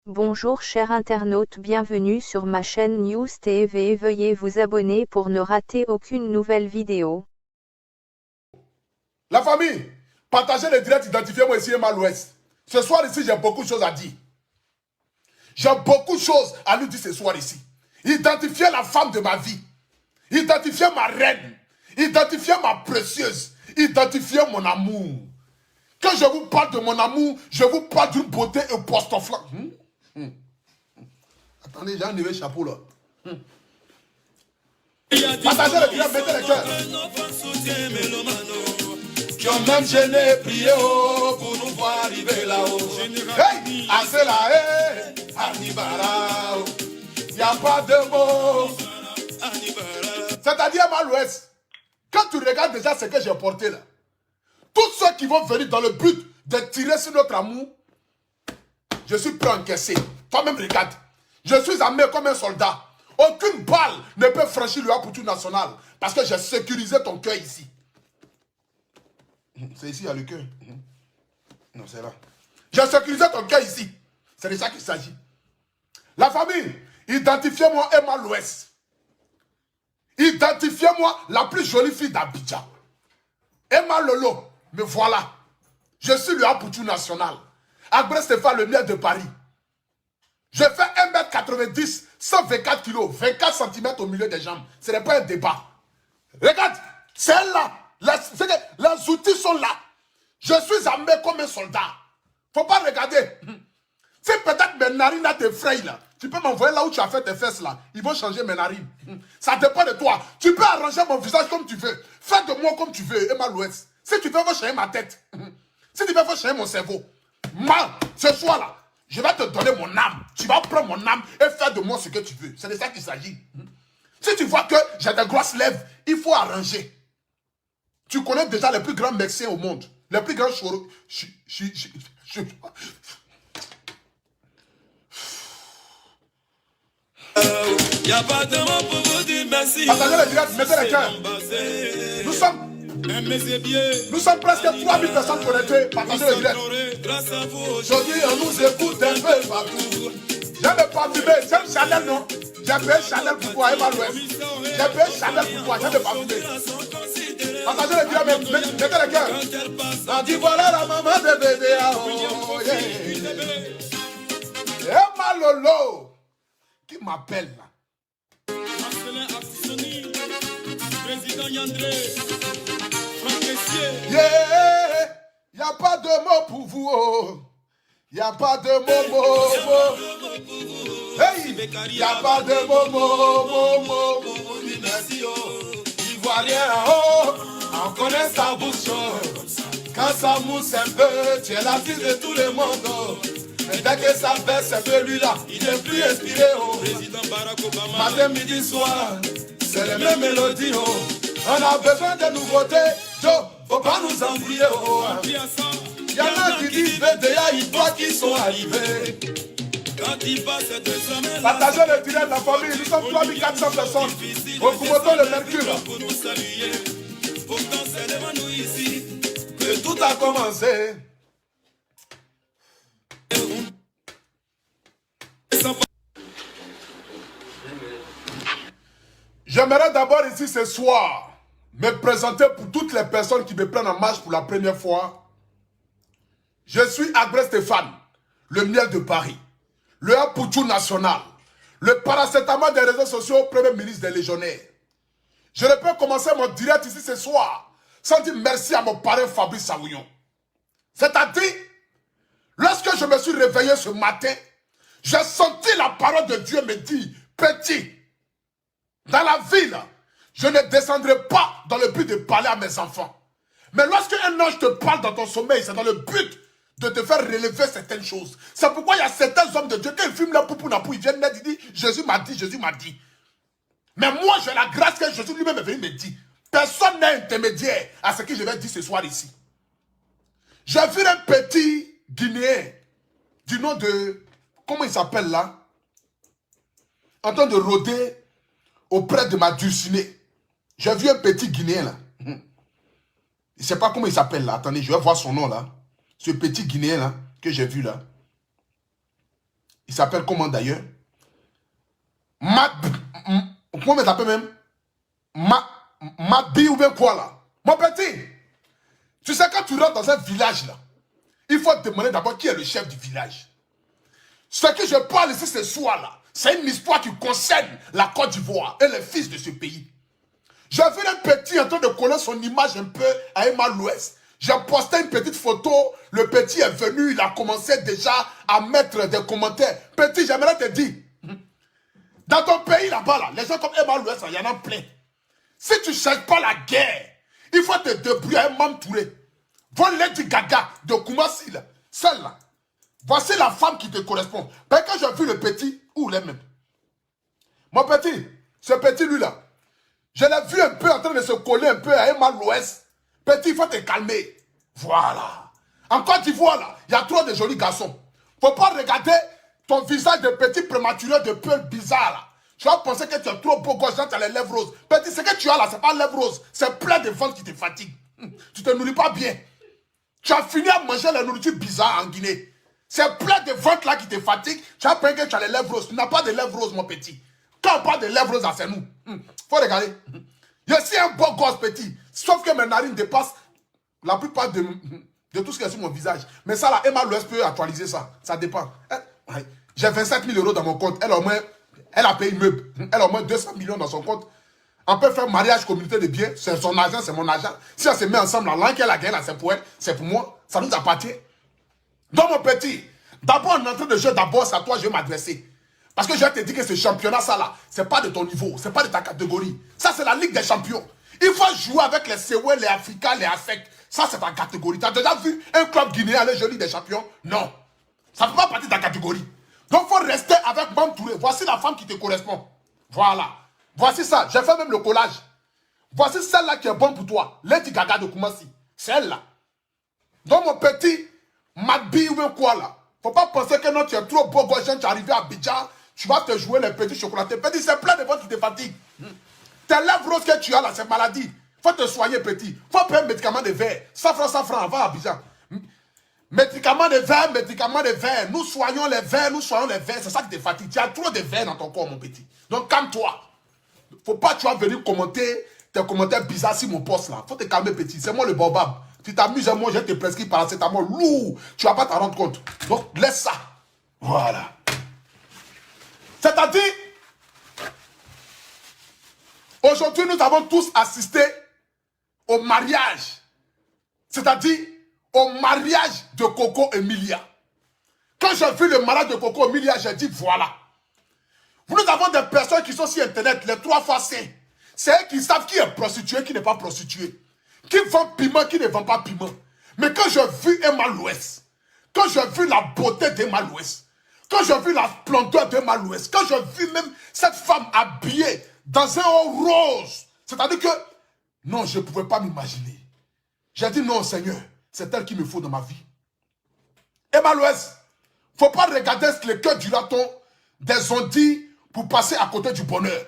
Bonjour chers internautes, bienvenue sur ma chaîne News TV. Veuillez vous abonner pour ne rater aucune nouvelle vidéo. La famille, partagez le direct, identifiez-moi ici et mal l'ouest. Ce soir ici, j'ai beaucoup de choses à dire. J'ai beaucoup de choses à nous dire ce soir ici. Identifiez la femme de ma vie. Identifiez ma reine. Identifiez ma précieuse. Identifiez mon amour. Quand je vous parle de mon amour, je vous parle d'une beauté époustouflante. Attendez, j'ai enlevé le chapeau là. Partagez le direct, mettez les cœurs. Qui ont même gêné, prié pour nous voir arriver là-haut. Hey, Asela, hey, Anibara, il n'y a pas de mots. C'est-à-dire, à l'ouest, quand tu regardes déjà ce que j'ai porté là, tous ceux qui vont venir dans le but de tirer sur notre amour, je suis prêt à encaisser. Toi-même, regarde. Je suis armé comme un soldat. Aucune balle ne peut franchir le Haputu national parce que j'ai sécurisé ton cœur ici. C'est ici, il y a le cœur. Non, c'est là. J'ai sécurisé ton cœur ici. C'est de ça qu'il s'agit. La famille, identifiez-moi Emma l'Ouest. Identifiez-moi la plus jolie fille d'Abidjan. Emma Lolo, me voilà. Je suis le Haputu national. Agré Stéphane, le miel de Paris. Je fais 1m90, 124 kg, 24 cm au milieu des jambes. Ce n'est pas un débat. Regarde, c'est là. Les outils sont là. Je suis armé comme un soldat. Faut pas regarder. Si peut-être mes narines t'effrayent là, tu peux m'envoyer là où tu as fait tes fesses là. Ils vont changer mes narines. Ça dépend de toi. Tu peux arranger mon visage comme tu veux. Fais de moi comme tu veux, Emma l'Ouest. Si tu veux, faut changer ma tête. Si tu veux, faut changer mon cerveau. Moi, ce soir là, je vais te donner mon âme. Tu vas prendre mon âme et faire de moi ce que tu veux. C'est de ça qu'il s'agit. Si tu vois que j'ai des grosses lèvres, il faut arranger. Tu connais déjà les plus grands médecins au monde. Les plus grands chirurgiens. Y a pas de mots pour vous dire merci. Attendez le direct, mettez les cœurs. Nous sommes presque 3000 personnes connectées. Partagez le direct. Aujourd'hui, on nous écoute un peu partout. J'aime le parfumé, j'aime Chanel, non? J'ai payé Chanel pour toi, Emma l'Ouest. J'ai payé Chanel pour toi, j'aime le parfumé. Partagez le direct, mettez les cœurs. On dit voilà la maman de bébé. Oh, yeah. Emma Lolo. Qui m'appelle là? Président Yandré, Franck Essier. Yeah, y a pas de mots pour vous. Oh. Y a pas de mots. Hey, y a pas de mots. Merci oh. Ivoirien oh, on connaît sa bouche. Quand ça mousse un peu, tu es la fille de tout le monde. Oh. Mais dès que ça baisse un peu, lui là, il est plus inspiré. Oh. Président Barack Obama. Matin, midi, soir, c'est les mêmes mélodies. Oh. On a besoin de nouveautés. Joe, faut pas nous embrouiller. Oh. Il y en a qui disent BDA, il doit qu'ils sont arrivés. Quand il passe de semaine. Partagez le direct de la famille, nous sommes 3400 personnes. Au Kumoto le Mercure. Pour nous saluer. Pourtant, c'est devant nous ici Que tout a commencé. J'aimerais d'abord ici ce soir me présenter pour toutes les personnes qui me prennent en marche pour la première fois. Je suis Agré Stéphane, le miel de Paris, le Haputu national, le paracétamol des réseaux sociaux, premier ministre des légionnaires. Je ne peux commencer mon direct ici ce soir sans dire merci à mon parrain Fabrice Saouillon. C'est-à-dire, lorsque je me suis réveillé ce matin, j'ai senti la parole de Dieu me dire, petit, dans la ville, je ne descendrai pas dans le but de parler à mes enfants. Mais lorsque un ange te parle dans ton sommeil, c'est dans le but de te faire relever certaines choses. C'est pourquoi il y a certains hommes de Dieu, quand ils fument leur poupou napou, ils viennent ils disent, Jésus m'a dit, Jésus m'a dit. Mais moi, j'ai la grâce que Jésus lui-même est venu me dire. Personne n'est intermédiaire à ce que je vais dire ce soir ici. J'ai vu un petit Guinéen du nom de... Comment il s'appelle là? En train de rôder auprès de ma dulcinée. J'ai vu un petit Guinéen là. Je ne sais pas comment il s'appelle là. Attendez, je vais voir son nom là. Ce petit Guinéen là que j'ai vu là. Il s'appelle comment d'ailleurs? Comment il s'appelle même? Mabi ou bien quoi là? Mon petit, tu sais quand tu rentres dans un village là, il faut te demander d'abord qui est le chef du village. Ce que je parle ici ce soir là, c'est une histoire qui concerne la Côte d'Ivoire et les fils de ce pays. J'ai vu un petit en train de coller son image un peu à Emma l'Ouest. J'ai posté une petite photo, le petit est venu, il a commencé déjà à mettre des commentaires. Petit, j'aimerais te dire, dans ton pays là-bas, là, les gens comme Emma l'Ouest, il y en a plein. Si tu ne cherches pas la guerre, il faut te débrouiller à un Mam Touré. Voilà Lady Gaga de Koumassi, là, celle-là. Voici la femme qui te correspond. Parce que j'ai vu le petit, où les mêmes. Mon petit, ce petit lui-là, je l'ai vu un peu en train de se coller un peu à Emma l'Ouest. Petit, il faut te calmer. Voilà. En Côte d'Ivoire, là, il y a trop de jolis garçons. Faut pas regarder ton visage de petit prématuré de peu bizarre, là. Tu vas penser que tu es trop beau gosse, tu as les lèvres roses. Petit, ce que tu as là, c'est pas lèvres roses. C'est plein de ventre qui te fatigue. Tu te nourris pas bien. Tu as fini à manger la nourriture bizarre en Guinée. C'est plein de ventre là qui te fatigue. Tu as peur que tu as les lèvres roses. Tu n'as pas de lèvres roses, mon petit. Quand on parle de lèvres roses, c'est nous. Faut regarder. Je suis un beau gosse petit. Sauf que mes narines dépassent la plupart de tout ce qui est sur mon visage. Mais ça là, Emma l'Ouest peut actualiser ça. Ça dépend. J'ai 27 000 € dans mon compte. Elle a payé meuble. Elle a au moins 200 millions dans son compte. On peut faire mariage, communauté de biens. C'est son argent, c'est mon argent. Si on se met ensemble, l'argent qu'elle a gagné, c'est pour elle, c'est pour moi. Ça nous appartient. Donc mon petit, d'abord en entrée de jeu, d'abord c'est à toi que je vais m'adresser. Parce que je vais te dire que ce championnat, ça là, c'est pas de ton niveau, c'est pas de ta catégorie. Ça c'est la Ligue des champions. Il faut jouer avec les Séoué, les Africains, les ASEC. Ça c'est ta catégorie. Tu as déjà vu un club guinéen aller jouer Ligue des champions? Non. Ça ne fait pas partie de ta catégorie. Donc il faut rester avec Mam Touré. Voici la femme qui te correspond. Voilà. Voici ça. J'ai fait même le collage. Voici celle-là qui est bonne pour toi. Lady Gaga de Koumassi. Celle-là. Donc mon petit, Mabi ou même quoi là. Faut pas penser que non, tu es trop beau gosse, tu es arrivé à Abidjan, tu vas te jouer les petits chocolatés. Petit, c'est plein de ventre qui te fatigue. Tes lèvres roses que tu as là, c'est maladie. Faut te soigner petit. Faut prendre un médicament de verre. 100 francs, avant Abidjan. Médicaments de verre, médicaments de verre. Nous soignons les verres, nous soignons les verres. C'est ça qui te fatigue. Tu as trop de verre dans ton corps, mon petit. Donc calme-toi. Faut pas tu vas venir commenter tes commentaires bizarres sur mon poste là. Faut te calmer, petit. C'est moi le baobab. Tu t'amuses à moi, je te prescris paracétamol lourd. Tu vas pas t'en rendre compte. Donc laisse ça. Voilà. C'est-à-dire, aujourd'hui nous avons tous assisté au mariage. C'est-à-dire, au mariage de Coco Emilia. Quand j'ai vu le mariage de Coco Emilia, j'ai dit voilà. Nous avons des personnes qui sont sur internet, les 3 fois C. C'est eux qui savent qui est prostitué, qui n'est pas prostitué. Qui vend piment, qui ne vend pas piment. Mais quand j'ai vu Emma l'Ouest, quand j'ai vu la beauté d'Emma l'Ouest, quand j'ai vu la splendeur d'Emma l'Ouest, quand j'ai vu même cette femme habillée dans un haut rose, c'est-à-dire que, non, je ne pouvais pas m'imaginer. J'ai dit non, Seigneur, c'est elle qu'il me faut dans ma vie. Emma l'Ouest, il ne faut pas regarder le cœur du raton des ondits pour passer à côté du bonheur.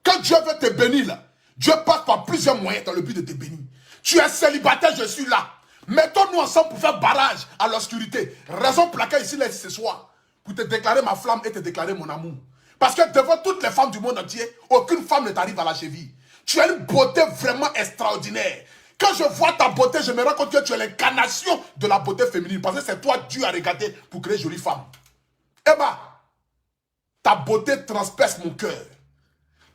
Quand Dieu veut te bénir, là, Dieu passe par plusieurs moyens dans le but de te bénir. Tu es célibataire, je suis là. Mettons-nous ensemble pour faire barrage à l'obscurité. Raison pour laquelle ici, là, ce soir, pour te déclarer ma flamme et te déclarer mon amour. Parce que devant toutes les femmes du monde entier, aucune femme ne t'arrive à la cheville. Tu as une beauté vraiment extraordinaire. Quand je vois ta beauté, je me rends compte que tu es l'incarnation de la beauté féminine. Parce que c'est toi, Dieu a regardé pour créer une jolie femme. Emma, ta beauté transperce mon cœur.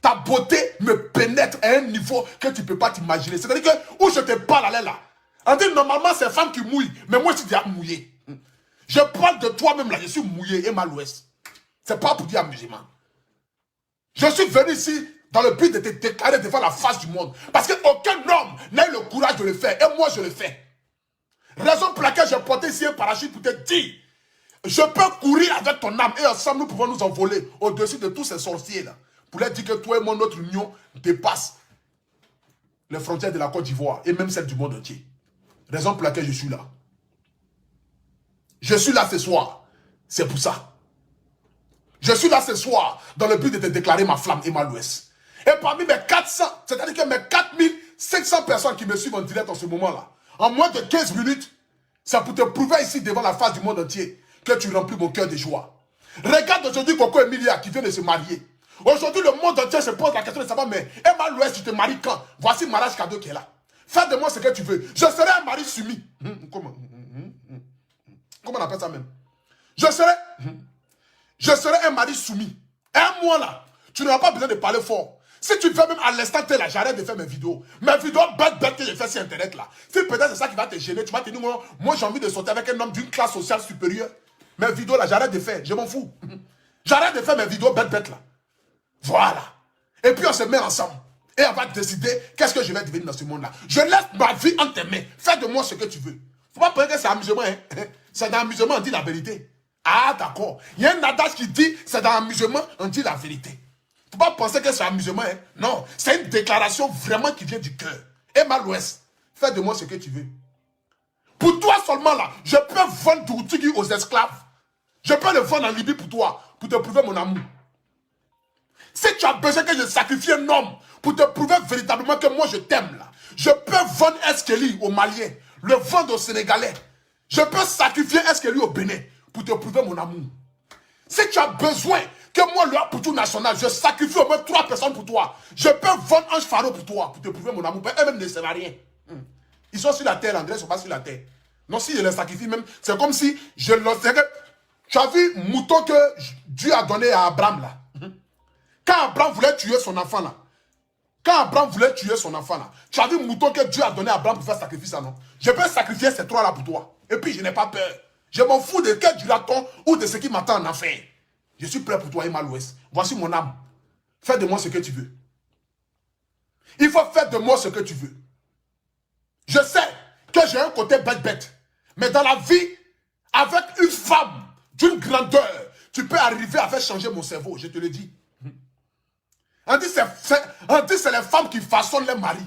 Ta beauté me pénètre à un niveau que tu ne peux pas t'imaginer. C'est-à-dire que où je te parle, là. On dit normalement c'est femme qui mouille, mais moi je suis déjà mouillé. Je parle de toi-même là, je suis mouillé, Emma l'Ouest. C'est pas pour dire amusement. Je suis venu ici dans le but de te déclarer devant la face du monde. Parce qu'aucun homme n'a eu le courage de le faire. Et moi je le fais. Raison pour laquelle j'ai porté ici un parachute pour te dire, je peux courir avec ton âme et ensemble nous pouvons nous envoler au-dessus de tous ces sorciers là. Pour leur dire que toi et moi, notre union dépasse les frontières de la Côte d'Ivoire et même celles du monde entier. Raison pour laquelle je suis là. Je suis là ce soir. C'est pour ça. Je suis là ce soir dans le but de te déclarer ma flamme, Emma l'Ouest. Et parmi mes 400, c'est-à-dire que mes 4500 personnes qui me suivent en direct en ce moment-là, en moins de 15 minutes, c'est pour te prouver ici devant la face du monde entier que tu remplis mon cœur de joie. Regarde aujourd'hui Coco Emilia qui vient de se marier. Aujourd'hui, le monde entier se pose la question de savoir, mais Emma Louest, tu te maries quand? Voici le mariage cadeau qui est là. Fais de moi ce que tu veux. Je serai un mari soumis. Comment on appelle ça même? Je serai un mari soumis. Un mois là, tu n'auras pas besoin de parler fort. Si tu fais même à l'instant T là, j'arrête de faire mes vidéos. Mes vidéos bêtes que je fais sur internet là. Si peut-être c'est ça qui va te gêner, tu vas te dire, moi j'ai envie de sortir avec un homme d'une classe sociale supérieure. Mes vidéos là, j'arrête de faire, je m'en fous. J'arrête de faire mes vidéos bêtes là. Voilà. Et puis on se met ensemble. Et on va décider qu'est-ce que je vais devenir dans ce monde là. Je laisse ma vie entre tes mains. Fais de moi ce que tu veux. Faut pas penser que c'est amusement. Hein? C'est dans l'amusement, on dit la vérité. Ah d'accord. Il y a un adage qui dit c'est dans l'amusement, on dit la vérité. Faut pas penser que c'est amusement. Hein? Non, c'est une déclaration vraiment qui vient du cœur. Emma Louest, fais de moi ce que tu veux. Pour toi seulement là, je peux vendre du Outigi aux esclaves. Je peux le vendre en Libye pour toi, pour te prouver mon amour. Si tu as besoin que je sacrifie un homme pour te prouver véritablement que moi je t'aime là, je peux vendre Eskeli aux Maliens, le vendre aux Sénégalais. Je peux sacrifier Eskeli au Bénin pour te prouver mon amour. Si tu as besoin que moi, le pour tout national, je sacrifie au moins 3 personnes pour toi. Je peux vendre Ange Faro pour toi, pour te prouver mon amour. Eux-mêmes ne servent à rien. Ils sont sur la terre, André, ils ne sont pas sur la terre. Non, si je les sacrifie même, c'est comme si je leur... Tu as vu mouton que Dieu a donné à Abraham là. Quand Abraham voulait tuer son enfant là, tu as vu mouton que Dieu a donné à Abraham pour faire sacrifice ça, non? Je peux sacrifier ces 3 là pour toi. Et puis je n'ai pas peur. Je m'en fous de quel dilaton ou de ce qui m'attend en enfer. Je suis prêt pour toi, Emma Louest. Voici mon âme. Fais de moi ce que tu veux. Il faut faire de moi ce que tu veux. Je sais que j'ai un côté bête. Mais dans la vie, avec une femme d'une grandeur, tu peux arriver à faire changer mon cerveau, je te le dis. On dit c'est les femmes qui façonnent les maris.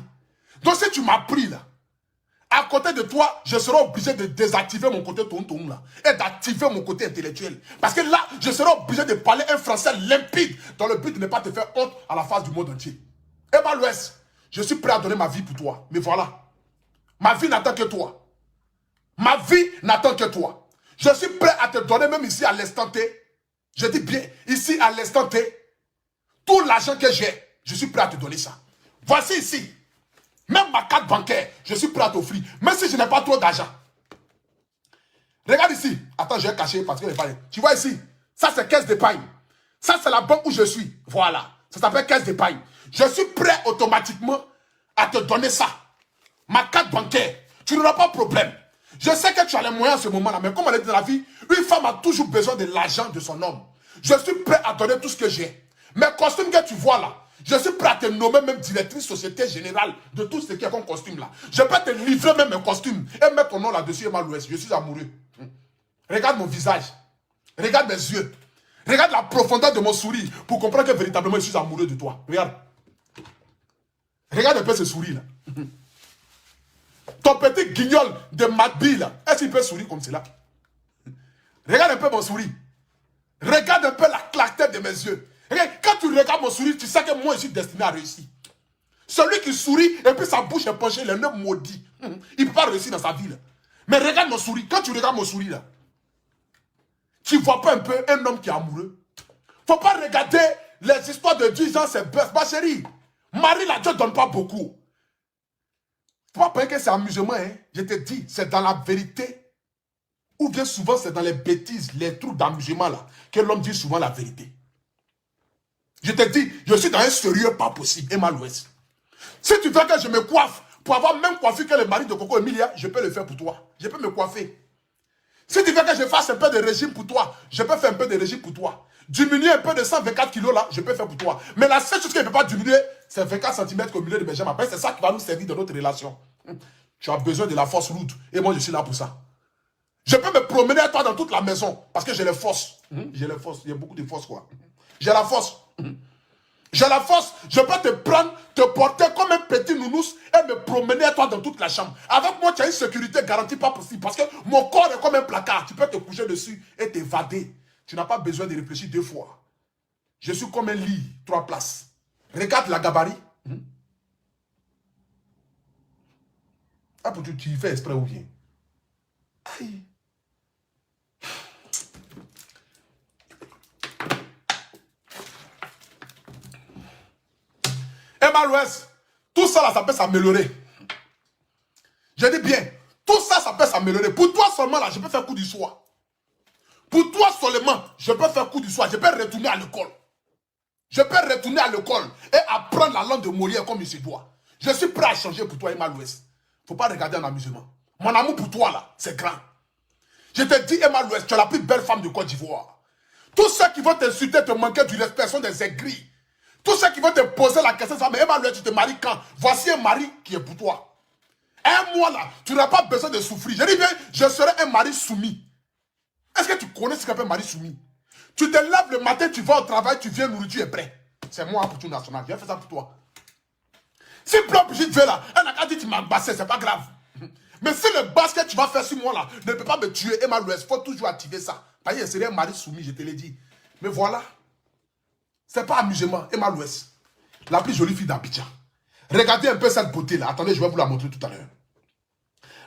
Donc si tu m'as pris là, à côté de toi, je serai obligé de désactiver mon côté tonton là et d'activer mon côté intellectuel. Parce que là, je serai obligé de parler un français limpide dans le but de ne pas te faire honte à la face du monde entier. Emma Louest, je suis prêt à donner ma vie pour toi. Mais voilà, ma vie n'attend que toi. Ma vie n'attend que toi. Je suis prêt à te donner même ici à l'instant T. Je dis bien, ici à l'instant T, tout l'argent que j'ai, je suis prêt à te donner ça. Voici ici. Même ma carte bancaire, je suis prêt à t'offrir. Même si je n'ai pas trop d'argent. Regarde ici. Attends, je vais cacher parce que je vais parler. Tu vois ici. Ça, c'est caisse d'épargne. Ça, c'est la banque où je suis. Voilà. Ça s'appelle caisse d'épargne. Je suis prêt automatiquement à te donner ça. Ma carte bancaire. Tu n'auras pas de problème. Je sais que tu as les moyens en ce moment-là. Mais comme on l'a dit dans la vie, une femme a toujours besoin de l'argent de son homme. Je suis prêt à donner tout ce que j'ai. Mes costumes que tu vois là, je suis prêt à te nommer même directrice Société Générale de tout ce qui est comme costume là. Je peux te livrer même mes costumes et mettre ton nom là-dessus, Emma Louest. Je suis amoureux. Regarde mon visage. Regarde mes yeux. Regarde la profondeur de mon sourire pour comprendre que véritablement je suis amoureux de toi. Regarde. Regarde un peu ce sourire là. Ton petit guignol de Madbi là, est-ce qu'il peut sourire comme cela? Regarde un peu mon sourire. Regarde un peu la clarté de mes yeux. Regarde, quand tu regardes mon sourire, tu sais que moi je suis destiné à réussir. Celui qui sourit et puis sa bouche est penchée, il est même maudit. Il ne peut pas réussir dans sa vie là. Mais regarde mon sourire. Quand tu regardes mon sourire là, tu ne vois pas un peu un homme qui est amoureux? Il ne faut pas regarder les histoires de 10 ans, c'est bœuf. Ma chérie, Marie là, Dieu ne donne pas beaucoup. Il ne faut pas penser que c'est amusement. Hein. Je te dis, c'est dans la vérité. Ou bien souvent, c'est dans les bêtises, les trucs d'amusement là, que l'homme dit souvent la vérité. Je te dis, je suis dans un sérieux pas possible, Emma Louest. Si tu veux que je me coiffe, pour avoir même coiffé que le mari de Coco Emilia, je peux le faire pour toi. Je peux me coiffer. Si tu veux que je fasse un peu de régime pour toi, je peux faire un peu de régime pour toi. Diminuer un peu de 124 kilos là, je peux faire pour toi. Mais la seule chose que je ne peux pas diminuer, c'est 24 cm au milieu de mes jambes. Après, c'est ça qui va nous servir dans notre relation. Tu as besoin de la force lourde. Et moi, je suis là pour ça. Je peux me promener à toi dans toute la maison. Parce que j'ai les forces. J'ai les forces. Il y a beaucoup de forces, quoi. J'ai la force. J'ai la force. Je peux te prendre, te porter comme un petit nounous et me promener à toi dans toute la chambre. Avec moi, tu as une sécurité garantie pas possible. Parce que mon corps est comme un placard. Tu peux te coucher dessus et t'évader. Tu n'as pas besoin de réfléchir 2 fois. Je suis comme un lit, 3 places. Regarde la gabarit. Ah, tu fais exprès ou bien? Aïe. Emma l'Ouest, tout ça là, ça peut s'améliorer. Je dis bien, tout ça, ça peut s'améliorer. Pour toi seulement là, je peux faire coup du soir. Pour toi seulement, je peux faire coup du soir. Je peux retourner à l'école. Je peux retourner à l'école et apprendre la langue de Molière comme il se doit. Je suis prêt à changer pour toi, Emma l'Ouest. Il ne faut pas regarder en amusement. Mon amour pour toi là, c'est grand. Je te dis, Emma l'Ouest, tu es la plus belle femme de Côte d'Ivoire. Tous ceux qui vont t'insulter, te manquer du respect sont des aigris. Tous ceux qui vont te poser la question, mais Emma l'Ouest, tu te maries quand? Voici un mari qui est pour toi. Un mois là, tu n'as pas besoin de souffrir. Je dis bien, je serai un mari soumis. Est-ce que tu connais ce qu'appelle mari soumis? Tu te lèves le matin, tu vas au travail, tu viens, nourriture est prêt. C'est moi pour tout national, je vais faire ça pour toi. Si propre je te là, elle n'a qu'à dire tu m'as bassé, c'est pas grave. Mais si le basket que tu vas faire sur moi là ne peut pas me tuer, Emma l'Ouest, il faut toujours activer ça. Parce que c'est un mari soumis, je te l'ai dit. Mais voilà, c'est pas amusement, Emma l'Ouest, la plus jolie fille d'Abidjan. Regardez un peu cette beauté là, attendez, je vais vous la montrer tout à l'heure.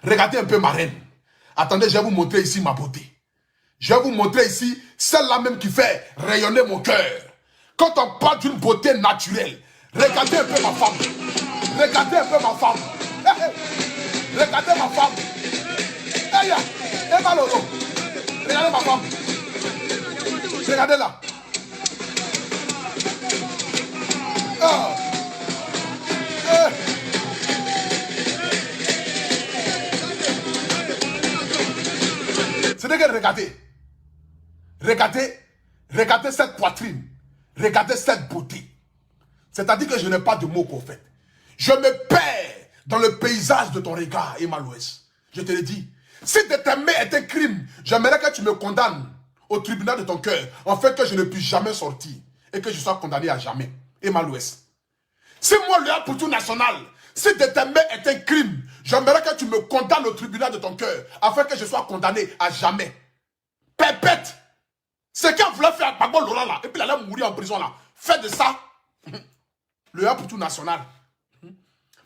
Regardez un peu ma reine. Attendez, je vais vous montrer ici ma beauté. Je vais vous montrer ici celle-là même qui fait rayonner mon cœur. Quand on parle d'une beauté naturelle, regardez un peu ma femme. Regardez un peu ma femme. Hey, hey. Regardez ma femme. Hey, hey, Malolo. Regardez ma femme. Regardez-la. Ah. Hey. C'est que regardez. Regardez cette poitrine. Regardez cette beauté. C'est-à-dire que je n'ai pas de mots pour fait. Je me perds dans le paysage de ton regard, Emma l'Ouest. Je te le dis. Si de t'aimer est un crime, j'aimerais que tu me condamnes au tribunal de ton cœur, en fait que je ne puisse jamais sortir et que je sois condamné à jamais. Emma l'Ouest. Si moi, le pour tout national, si de t'aimer est un crime, j'aimerais que tu me condamnes au tribunal de ton cœur, afin que je sois condamné à jamais. Pépette. C'est qu'elle voulait faire Gbagbo Laurent là, et puis elle allait mourir en prison là. Faites de ça le A pour tout national.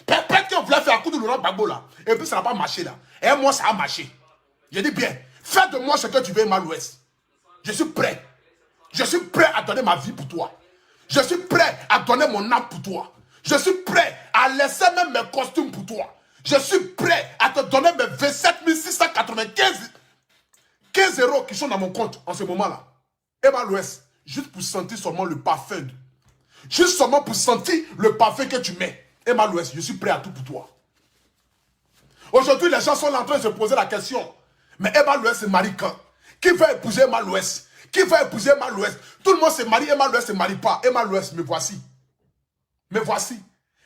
Pépette qu'elle voulait faire un coup de Laurent Gbagbo là, et puis ça n'a pas marché là. Et moi ça a marché. Je dis bien, fais de moi ce que tu veux, Emma l'Ouest. Je suis prêt. Je suis prêt à donner ma vie pour toi. Je suis prêt à donner mon âme pour toi. Je suis prêt à laisser même mes costumes pour toi. Je suis prêt à te donner mes 27 695 15 euros qui sont dans mon compte en ce moment-là. Emma l'Ouest, juste pour sentir seulement le parfum. Juste seulement pour sentir le parfum que tu mets. Emma l'Ouest, je suis prêt à tout pour toi. Aujourd'hui, les gens sont en train de se poser la question. Mais Emma l'Ouest se marie quand? Qui va épouser Emma l'Ouest? Qui va épouser Emma l'Ouest? Tout le monde se marie, Emma l'Ouest ne se marie pas. Emma l'Ouest, me voici. Me voici.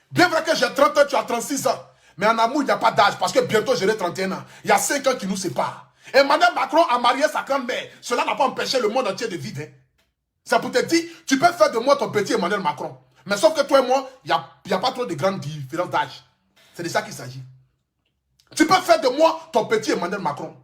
Bien vrai que j'ai 30 ans, tu as 36 ans. Mais en amour, il n'y a pas d'âge parce que bientôt j'aurai 31 ans. Il y a 5 ans qui nous séparent. Emmanuel Macron a marié sa grand-mère. Cela n'a pas empêché le monde entier de vivre. Hein. Ça peut te dire, tu peux faire de moi ton petit Emmanuel Macron. Mais sauf que toi et moi, il n'y a pas trop de grandes différences d'âge. C'est de ça qu'il s'agit. Tu peux faire de moi ton petit Emmanuel Macron.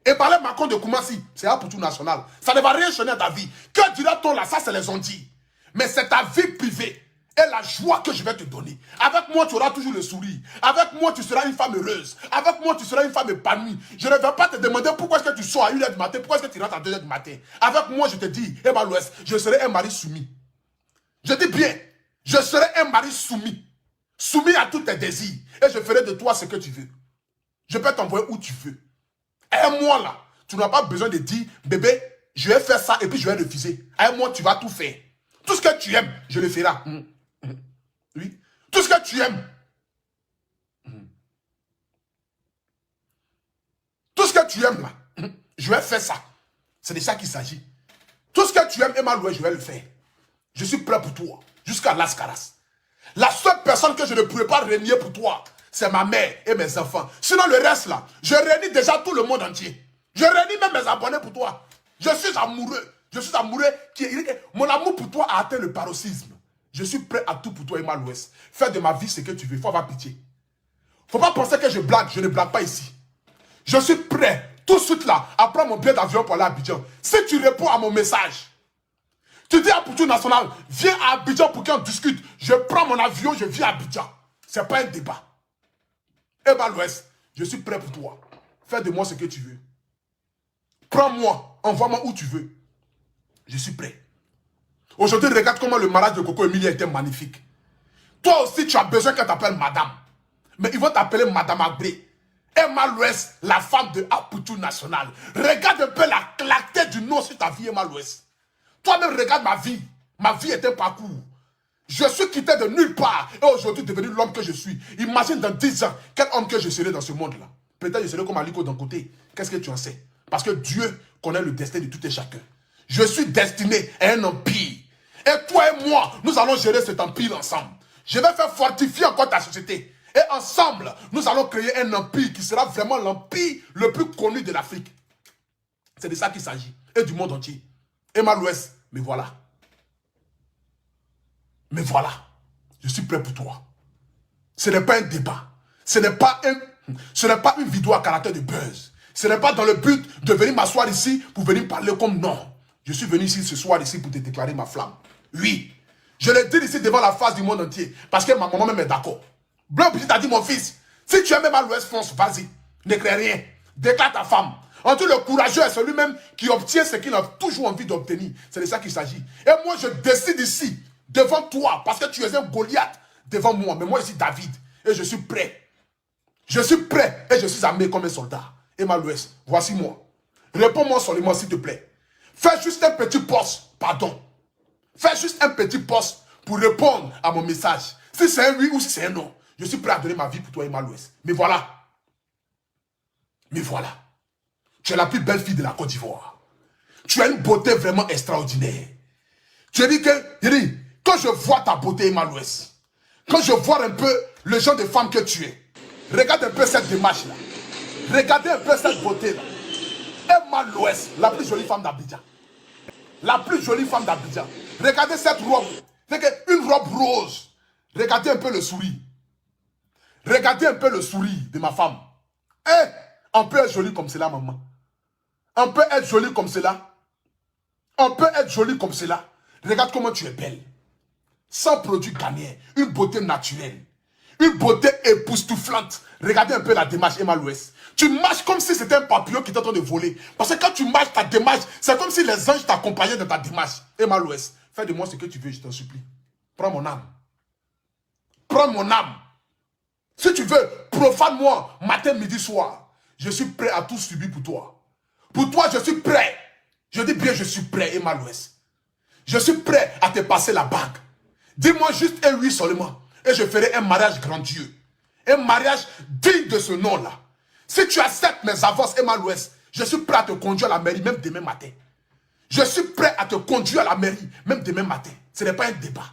Et parler Macron de Koumassi, c'est un pour tout national. Ça ne va rien changer à ta vie. Que dira-t-on là? Ça, c'est les ondits. Mais c'est ta vie privée. Et la joie que je vais te donner. Avec moi, tu auras toujours le sourire. Avec moi, tu seras une femme heureuse. Avec moi, tu seras une femme épanouie. Je ne vais pas te demander pourquoi est-ce que tu sors à 1h du matin, pourquoi est-ce que tu rentres à 2h du matin. Avec moi, je te dis, Emma l'Ouest, je serai un mari soumis. Je dis bien, je serai un mari soumis. Soumis à tous tes désirs. Et je ferai de toi ce que tu veux. Je peux t'envoyer où tu veux. Et moi là, tu n'as pas besoin de dire, bébé, je vais faire ça et puis je vais refuser. Et moi, tu vas tout faire. Tout ce que tu aimes, je le ferai. Oui. Tout ce que tu aimes. Tout ce que tu aimes là, je vais faire ça. C'est de ça qu'il s'agit. Tout ce que tu aimes, Emma l'Ouest, je vais le faire. Je suis prêt pour toi. Jusqu'à l'Ascaras. La seule personne que je ne pourrais pas régner pour toi, c'est ma mère et mes enfants. Sinon le reste là, je réunis déjà tout le monde entier. Je réunis même mes abonnés pour toi. Je suis amoureux. Je suis amoureux. Mon amour pour toi a atteint le paroxysme. Je suis prêt à tout pour toi, Emma l'Ouest. Fais de ma vie ce que tu veux. Il faut avoir pitié. Faut pas penser que je blague. Je ne blague pas ici. Je suis prêt, tout de suite là, à prendre mon billet d'avion pour aller à Abidjan. Si tu réponds à mon message, tu dis à Poutou National, viens à Abidjan pour qu'on discute. Je prends mon avion, je viens à Abidjan. Ce n'est pas un débat. Emma l'Ouest, je suis prêt pour toi. Fais de moi ce que tu veux. Prends-moi, envoie-moi où tu veux. Je suis prêt. Aujourd'hui, regarde comment le mariage de Coco Emilia était magnifique. Toi aussi, tu as besoin qu'elle t'appelle madame. Mais ils vont t'appeler madame Abré. Emma Louest, la femme de Aputu National. Regarde un peu la clarté du nom sur ta vie, Emma Louest. Toi-même, regarde ma vie. Ma vie est un parcours. Je suis quitté de nulle part et aujourd'hui devenu l'homme que je suis. Imagine dans 10 ans, quel homme que je serai dans ce monde-là. Peut-être je serai comme Aliko d'un côté. Qu'est-ce que tu en sais? Parce que Dieu connaît le destin de tout et chacun. Je suis destiné à un empire. Et toi et moi, nous allons gérer cet empire ensemble. Je vais faire fortifier encore ta société. Et ensemble, nous allons créer un empire qui sera vraiment l'empire le plus connu de l'Afrique. C'est de ça qu'il s'agit. Et du monde entier. Emma Louest, mais voilà. Mais voilà. Je suis prêt pour toi. Ce n'est pas un débat. Ce n'est pas une vidéo à caractère de buzz. Ce n'est pas dans le but de venir m'asseoir ici pour venir parler comme non. Je suis venu ici ce soir ici pour te déclarer ma flamme. Oui. Je le dis ici devant la face du monde entier. Parce que ma maman même est d'accord. Blanc Petit a dit, mon fils, si tu aimes même à l'Ouest, fonce, vas-y. N'écris rien. Déclare ta femme. En tout, le courageux est celui-même qui obtient ce qu'il a toujours envie d'obtenir. C'est de ça qu'il s'agit. Et moi, je décide ici, devant toi, parce que tu es un Goliath devant moi. Mais moi, je suis David. Et je suis prêt. Je suis prêt. Et je suis armé comme un soldat. Emma Louest, voici moi. Réponds-moi seulement, s'il te plaît. Fais juste un petit poste. Pardon. Fais juste un petit poste pour répondre à mon message. Si c'est un oui ou si c'est un non. Je suis prêt à donner ma vie pour toi, Emma Louest. Mais voilà. Mais voilà. Tu es la plus belle fille de la Côte d'Ivoire. Tu as une beauté vraiment extraordinaire. Tu dis que, quand je vois ta beauté, Emma Louest, quand je vois un peu le genre de femme que tu es, regarde un peu cette démarche-là. Regardez un peu cette beauté-là. Emma Louest, la plus jolie femme d'Abidjan. La plus jolie femme d'Abidjan. Regardez cette robe. C'est une robe rose. Regardez un peu le sourire. Regardez un peu le sourire de ma femme. Eh, on peut être jolie comme cela, maman. On peut être jolie comme cela. On peut être jolie comme cela. Regarde comment tu es belle. Sans produit ghanéen. Une beauté naturelle. Une beauté époustouflante. Regardez un peu la démarche, Emma Louest. Tu marches comme si c'était un papillon qui était en train de voler. Parce que quand tu marches ta démarche, c'est comme si les anges t'accompagnaient dans ta démarche. Emma Louest, fais de moi ce que tu veux, je t'en supplie. Prends mon âme. Prends mon âme. Si tu veux, profane-moi matin, midi, soir. Je suis prêt à tout subir pour toi. Pour toi, je suis prêt. Je dis bien, je suis prêt, Emma Louest. Je suis prêt à te passer la bague. Dis-moi juste un oui seulement. Et je ferai un mariage grandiose. Un mariage digne de ce nom-là. Si tu acceptes mes avances, Emma Louest, je suis prêt à te conduire à la mairie, même demain matin. Je suis prêt à te conduire à la mairie, même demain matin. Ce n'est pas un débat.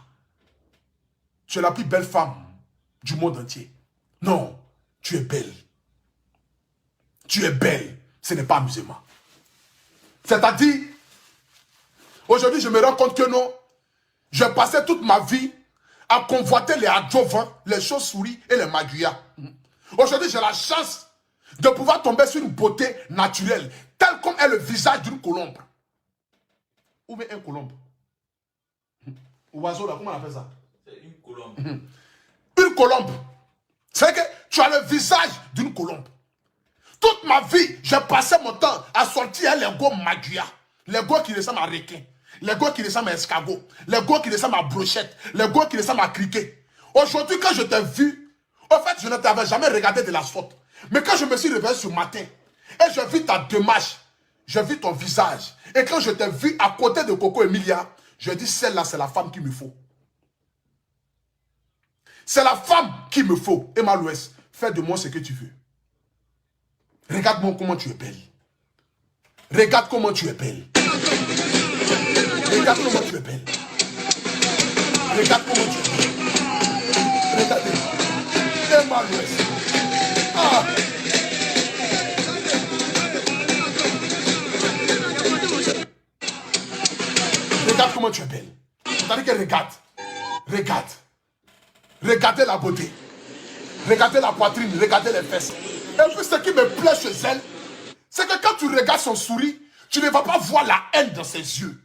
Tu es la plus belle femme du monde entier. Non, tu es belle. Tu es belle. Ce n'est pas amusement. C'est-à-dire, aujourd'hui, je me rends compte que non, je passais toute ma vie à convoiter les adjuvants, les chauves-souris et les maguyas. Aujourd'hui, j'ai la chance de pouvoir tomber sur une beauté naturelle, telle comme est le visage d'une colombe. Ou bien un colombe. Oiseau là, comment on appelle ça? C'est une colombe. Une colombe. C'est que tu as le visage d'une colombe. Toute ma vie, j'ai passé mon temps à sortir les go maguia. Les go qui ressemblent à requin. Les go qui ressemblent à escargot. Les go qui ressemblent à brochette. Les go qui ressemblent à criquet. Aujourd'hui, quand je t'ai vu, en fait, je ne t'avais jamais regardé de la sorte. Mais quand je me suis réveillé ce matin, et j'ai vu ta démarche, j'ai vu ton visage. Et quand je t'ai vu à côté de Coco Emilia, je dis, celle-là, c'est la femme qu'il me faut. C'est la femme qu'il me faut. Emma Louest, fais de moi ce que tu veux. Regarde-moi comment tu es belle. Regarde comment tu es belle. Regarde comment tu es belle. Regarde comment tu es belle. Regardez. Emma Louest. Ah. Regarde comment tu es belle. C'est-à-dire que regarde. Regarde. Regardez la beauté. Regardez la poitrine. Regardez les fesses. Et puis ce qui me plaît chez elle, c'est que quand tu regardes son sourire, tu ne vas pas voir la haine dans ses yeux.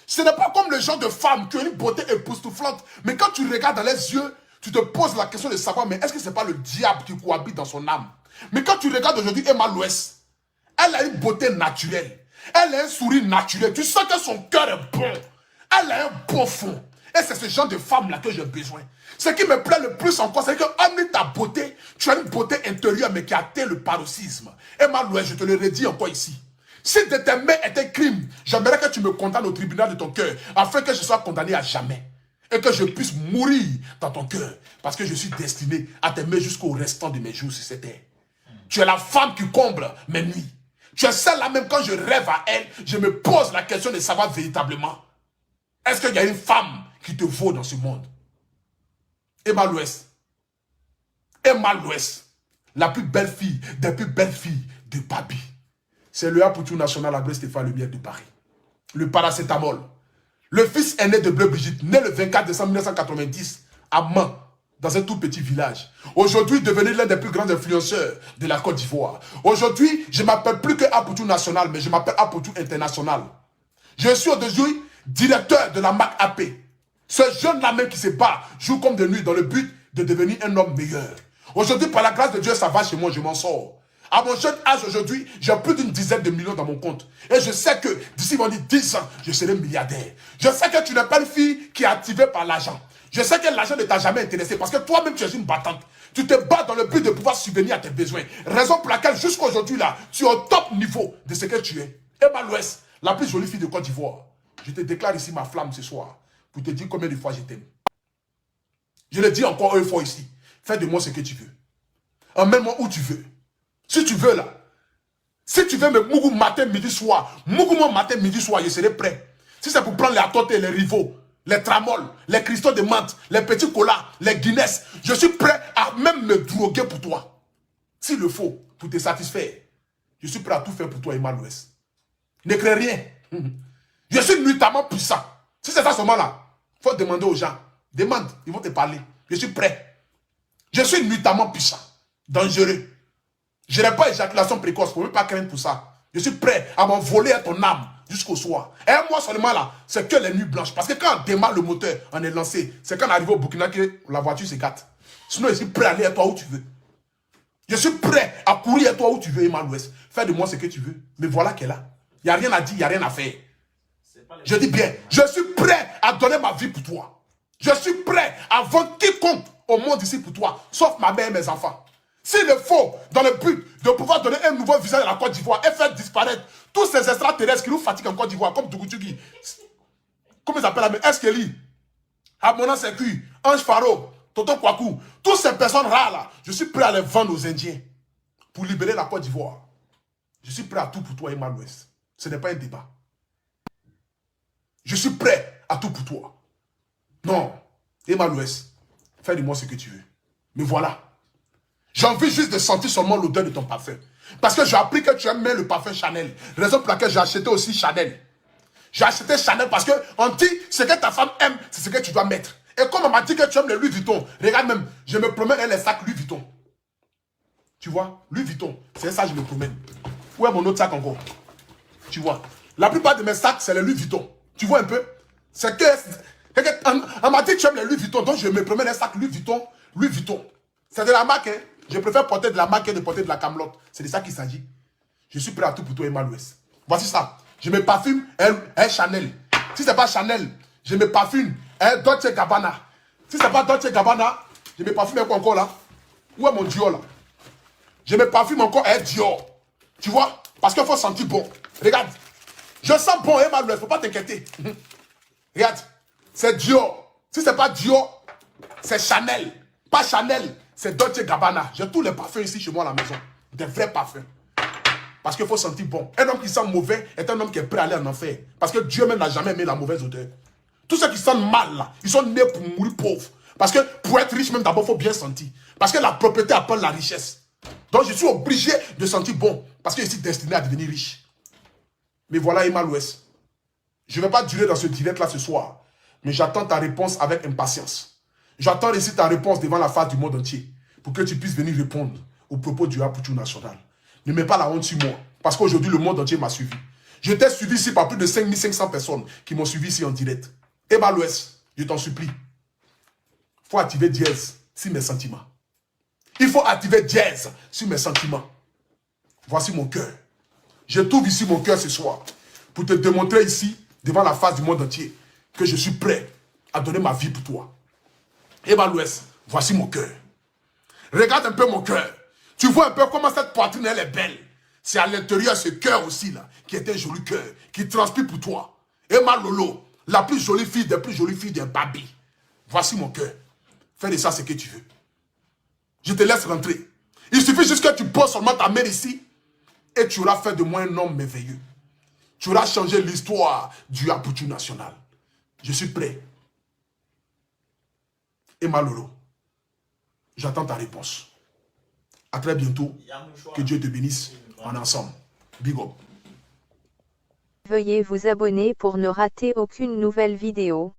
Ce n'est pas comme le genre de femme qui a une beauté époustouflante. Mais quand tu regardes dans les yeux, tu te poses la question de savoir, mais est-ce que ce n'est pas le diable qui cohabite dans son âme? Mais quand tu regardes aujourd'hui Emma Louest, elle a une beauté naturelle. Elle a un sourire naturel. Tu sens que son cœur est bon. Elle a un beau fond. Et c'est ce genre de femme-là que j'ai besoin. Ce qui me plaît le plus encore, c'est que, hormis ta beauté, tu as une beauté intérieure, mais qui a atteint le paroxysme. Et Maloué, je te le redis encore ici. Si de tes mains était crime, j'aimerais que tu me condamnes au tribunal de ton cœur, afin que je sois condamné à jamais. Et que je puisse mourir dans ton cœur, parce que je suis destiné à t'aimer jusqu'au restant de mes jours sur cette terre. Tu es la femme qui comble mes nuits. Tu es celle-là, même quand je rêve à elle, je me pose la question de savoir véritablement, est-ce qu'il y a une femme qui te vaut dans ce monde? Emma l'Ouest, la plus belle fille, des plus belles filles de Babi. C'est le Apoutou National à Stéphane Le Miel de Paris. Le paracétamol. Le fils aîné de Bleu Brigitte, né le 24 décembre 1990, à Mans, dans un tout petit village. Aujourd'hui, devenu l'un des plus grands influenceurs de la Côte d'Ivoire. Aujourd'hui, je ne m'appelle plus que Apoutou National, mais je m'appelle Apoutou International. Je suis aujourd'hui directeur de la marque AP. Ce jeune-là même qui se bat, joue comme de nuit dans le but de devenir un homme meilleur. Aujourd'hui, par la grâce de Dieu, ça va chez moi, je m'en sors. À mon jeune âge aujourd'hui, j'ai plus d'une dizaine de millions dans mon compte. Et je sais que d'ici 10 ans, je serai milliardaire. Je sais que tu n'es pas une fille qui est activée par l'argent. Je sais que l'argent ne t'a jamais intéressé parce que toi-même tu es une battante. Tu te bats dans le but de pouvoir subvenir à tes besoins. Raison pour laquelle jusqu'à aujourd'hui là, tu es au top niveau de ce que tu es. Emma l'Ouest, la plus jolie fille de Côte d'Ivoire. Je te déclare ici ma flamme ce soir pour te dire combien de fois je t'aime. Je le dis encore une fois ici. Fais de moi ce que tu veux. Emmène-moi où tu veux. Si tu veux là, si tu veux me mougou matin, midi, soir, mougou matin, midi, soir, je serai prêt. Si c'est pour prendre les attotés, les rivaux, les tramoles, les cristaux de menthe, les petits colas, les Guinness, je suis prêt à même me droguer pour toi. S'il le faut, pour te satisfaire, je suis prêt à tout faire pour toi, Emma l'Ouest. Ne crée rien. Je suis nuitamment puissant. Si c'est ça ce moment-là, il faut demander aux gens. Demande, ils vont te parler. Je suis prêt. Je suis nuitamment puissant, dangereux. Je n'ai pas éjaculation précoce, il ne faut même pas craindre pour ça. Je suis prêt à m'envoler à ton âme jusqu'au soir. Et moi seulement là, c'est que les nuits blanches. Parce que quand on démarre le moteur, on est lancé. C'est quand on arrive au Burkina que la voiture se gâte. Sinon, je suis prêt à aller à toi où tu veux. Je suis prêt à courir à toi où tu veux, Emma l'Ouest. Fais de moi ce que tu veux. Mais voilà qu'elle est là. Il n'y a rien à dire, il n'y a rien à faire. Je dis bien, je suis prêt à donner ma vie pour toi. Je suis prêt à vendre quiconque au monde ici pour toi, sauf ma mère et mes enfants. S'il le faut, dans le but de pouvoir donner un nouveau visage à la Côte d'Ivoire et faire disparaître tous ces extraterrestres qui nous fatiguent en Côte d'Ivoire, comme Tougoutugi, comment ils appellent la Eskeli, Abona Seku, Ange Faro, Toto Kwaku, toutes ces personnes rares là, je suis prêt à les vendre aux Indiens pour libérer la Côte d'Ivoire. Je suis prêt à tout pour toi, Emma l'Ouest. Ce n'est pas un débat. Je suis prêt à tout pour toi. Non, Emma l'Ouest, fais de moi ce que tu veux. Mais voilà. J'ai envie juste de sentir seulement l'odeur de ton parfum. Parce que j'ai appris que tu aimes le parfum Chanel. Raison pour laquelle j'ai acheté aussi Chanel. J'ai acheté Chanel parce qu'on dit ce que ta femme aime, c'est ce que tu dois mettre. Et comme on m'a dit que tu aimes le Louis Vuitton, regarde même, je me promène avec les sacs Louis Vuitton. Tu vois, Louis Vuitton, c'est ça que je me promène. Où est mon autre sac encore? Tu vois, la plupart de mes sacs, c'est le Louis Vuitton. Tu vois un peu? C'est que, on m'a dit que tu aimes le Louis Vuitton, donc je me promène avec les sacs Louis Vuitton, Louis Vuitton. C'est de la marque, hein. Je préfère porter de la marque que de porter de la camelote. C'est de ça qu'il s'agit. Je suis prêt à tout pour toi, Emma l'Ouest. Voici ça. Je me parfume un Chanel. Si ce n'est pas Chanel, je me parfume un Dolce Gabbana. Si ce n'est pas Dolce Gabbana, je me parfume quoi encore là? Où est mon Dior là? Je me parfume encore un Dior. Tu vois? Parce qu'il faut sentir bon. Regarde. Je sens bon, Emma l'Ouest. Il ne faut pas t'inquiéter. Regarde. C'est Dior. Si ce n'est pas Dior, c'est Chanel. Pas Chanel. C'est Dolce Gabbana. J'ai tous les parfums ici chez moi à la maison. Des vrais parfums. Parce qu'il faut sentir bon. Un homme qui sent mauvais est un homme qui est prêt à aller en enfer. Parce que Dieu même n'a jamais aimé la mauvaise odeur. Tous ceux qui sentent mal là, ils sont nés pour mourir pauvres. Parce que pour être riche même d'abord, il faut bien sentir. Parce que la propriété appelle la richesse. Donc je suis obligé de sentir bon. Parce que je suis destiné à devenir riche. Mais voilà Emma l'Ouest. Je ne vais pas durer dans ce direct là ce soir. Mais j'attends ta réponse avec impatience. J'attends ici ta réponse devant la face du monde entier pour que tu puisses venir répondre aux propos du Apoutou National. Ne mets pas la honte sur moi parce qu'aujourd'hui le monde entier m'a suivi. Je t'ai suivi ici par plus de 5500 personnes qui m'ont suivi ici en direct. Emma l'Ouest, je t'en supplie. Il faut activer dièse sur mes sentiments. Il faut activer dièse sur mes sentiments. Voici mon cœur. Je trouve ici mon cœur ce soir pour te démontrer ici devant la face du monde entier que je suis prêt à donner ma vie pour toi. Emma Louest, voici mon cœur. Regarde un peu mon cœur. Tu vois un peu comment cette poitrine, elle est belle. C'est à l'intérieur ce cœur aussi, là, qui est un joli cœur, qui transpire pour toi. Emma Lolo, la plus jolie fille des plus jolies filles d'un baby. Voici mon cœur. Fais de ça ce que tu veux. Je te laisse rentrer. Il suffit juste que tu poses seulement ta mère ici et tu auras fait de moi un homme merveilleux. Tu auras changé l'histoire du Apoutou national. Je suis prêt. Emma Lolo, j'attends ta réponse. À très bientôt. Que Dieu te bénisse en ensemble. Big up. Veuillez vous abonner pour ne rater aucune nouvelle vidéo.